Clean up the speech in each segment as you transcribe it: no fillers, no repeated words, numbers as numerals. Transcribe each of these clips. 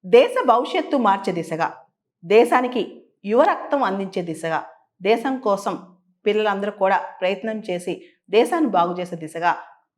దేశ భవిష్యత్తు మార్చే దిశగా, దేశానికి యువ రక్తం అందించే దిశగా, దేశం కోసం పిల్లలందరూ కూడా ప్రయత్నం చేసి దేశాన్ని బాగు చేసే దిశగా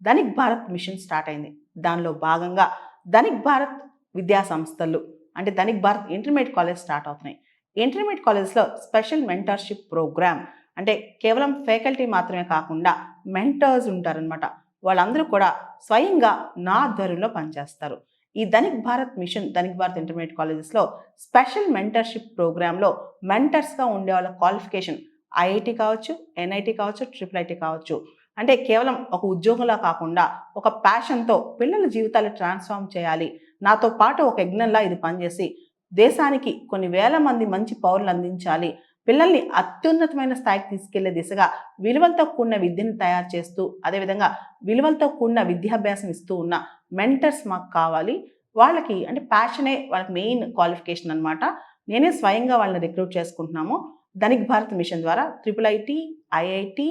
ధనిక్ భారత్ మిషన్ స్టార్ట్ అయింది. దానిలో భాగంగా ధనిక్ భారత్ విద్యా సంస్థలు అంటే Dhanik Bharat intermediate college start అవుతున్నాయి. ఇంటర్మీడియట్ కాలేజ్లో స్పెషల్ మెంటర్షిప్ ప్రోగ్రామ్ అంటే కేవలం ఫ్యాకల్టీ మాత్రమే కాకుండా మెంటర్స్ ఉంటారనమాట. వాళ్ళందరూ కూడా స్వయంగా నా ఆధ్వర్యంలో పనిచేస్తారు. ఈ ధనిక్ భారత్ మిషన్ ధనిక్ భారత్ ఇంటర్మీడియట్ కాలేజెస్లో స్పెషల్ మెంటర్షిప్ ప్రోగ్రాంలో మెంటర్స్గా ఉండే వాళ్ళ క్వాలిఫికేషన్ ఐఐటి కావచ్చు, ఎన్ఐటి కావచ్చు, ట్రిపుల్ ఐటీ కావచ్చు. అంటే కేవలం ఒక ఉద్యోగంలా కాకుండా ఒక ప్యాషన్తో పిల్లల జీవితాలు ట్రాన్స్ఫార్మ్ చేయాలి, నాతో పాటు ఒక యజ్ఞంలా ఇది పనిచేసి దేశానికి కొన్ని వేల మంది మంచి పౌరులు అందించాలి, పిల్లల్ని అత్యున్నతమైన స్థాయికి తీసుకెళ్లే దిశగా విలువలతో కూడిన విద్యను తయారు చేస్తూ అదేవిధంగా విలువలతో కూడిన విద్యాభ్యాసం ఇస్తూ ఉన్న మెంటర్స్ మాకు కావాలి. వాళ్ళకి అంటే ప్యాషనే వాళ్ళకి మెయిన్ క్వాలిఫికేషన్ అనమాట. నేనే స్వయంగా వాళ్ళని రిక్రూట్ చేసుకుంటున్నాము. ధనిక్ భారత్ మిషన్ ద్వారా ట్రిపుల్ ఐటీ, ఐఐటి,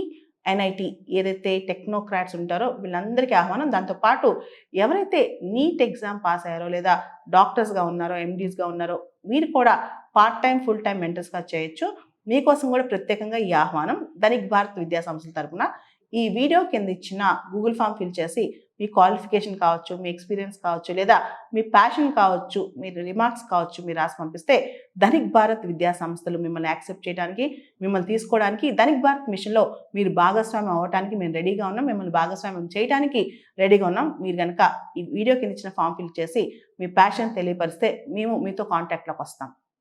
ఎన్ఐటి ఏదైతే టెక్నోక్రాట్స్ ఉంటారో వీళ్ళందరికీ ఆహ్వానం. దాంతోపాటు ఎవరైతే నీట్ ఎగ్జామ్ పాస్ అయ్యారో లేదా డాక్టర్స్గా ఉన్నారో, ఎండీస్గా ఉన్నారో మీరు కూడా పార్ట్ టైం, ఫుల్ టైం మెంటర్స్గా చేయొచ్చు. మీకోసం కూడా ప్రత్యేకంగా ఈ ఆహ్వానం ధనిక్ భారత్ విద్యా సంస్థల తరపున. ఈ వీడియో కింద ఇచ్చిన గూగుల్ ఫామ్ ఫిల్ చేసి మీ క్వాలిఫికేషన్ కావచ్చు, మీ ఎక్స్పీరియన్స్ కావచ్చు, లేదా మీ ప్యాషన్ కావచ్చు, మీ రిమార్క్స్ కావచ్చు మీరు రాసి పంపిస్తే ధనిక్ భారత్ విద్యా సంస్థలు మిమ్మల్ని యాక్సెప్ట్ చేయడానికి, మిమ్మల్ని తీసుకోవడానికి, ధనిక్ భారత్ మిషన్లో మీరు భాగస్వామ్యం అవ్వడానికి మేము రెడీగా ఉన్నాం. మిమ్మల్ని భాగస్వామ్యం చేయడానికి రెడీగా ఉన్నాం. మీరు కనుక ఈ వీడియో కింద ఇచ్చిన ఫామ్ ఫిల్ చేసి మీ ప్యాషన్ తెలియపరిస్తే మేము మీతో కాంటాక్ట్లోకి వస్తాం.